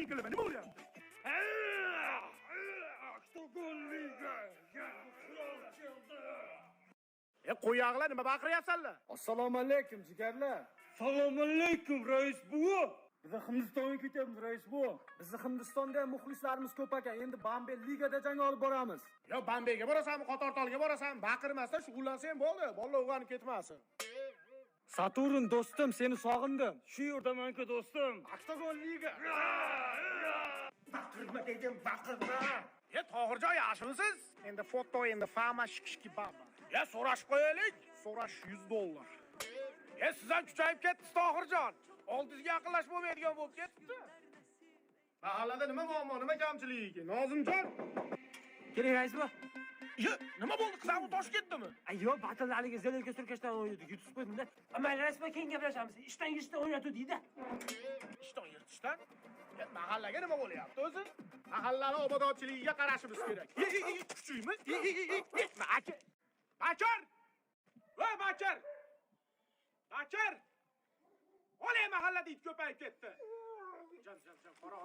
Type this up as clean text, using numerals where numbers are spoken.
qiyqilma, nima bo'lyapti? Qo'yaqlar, nima baqiryapsanlar? Assalomu alaykum jigarlar. Assalomu alaykum rais buva. Biz Hindistonga ketyapmiz rais bu. Bizni Hindistonda muxlislarimiz ko'p ekan. Endi Bombay ligada jang olib boramiz. Yo, Bambayga borasanmi, Qotortolga borasanmi? Baqirmasdan shug'ullansan bo'ldi. Bola o'g'ani ketmasin. Saturn do'stim, seni sog'indim. Shu yerdaman-ku do'stim. Oktagon liga. Baqirma dedim, baqirma. Tohirjon, yaxshimisiz? Endi foto, endi fama shikishki baba. So'rash qo'yaylik. So'rash $100. Siz ham kuchayib ketdingiz, Tohirjon. Oldingizga yaqinlash bo'lmaydigan bo'lib ketdi. Mahallada nima muammo, nima kamchilik ekan? Nozimjon. Keling rais bu. Nima bo'ldi? Qizav tosh ketdimi? Ayyo, batalariga zelelka surkashdan o'ynadik. Yutib qo'ydim-da. Mayli rais bu, keyin gaplashamiz. Ishdan yurishdan o'ynatuvdik-da. Ishdan yirtishdan? Mahallaga nima bo'lyapti o'zi? Mahallani obodonchiligiga qarashimiz kerak. Kuchuymi? Aka. Bachar! Voy Bachar! Bachar! Olay mahallada it ko'payib ketdi. Jan, qara.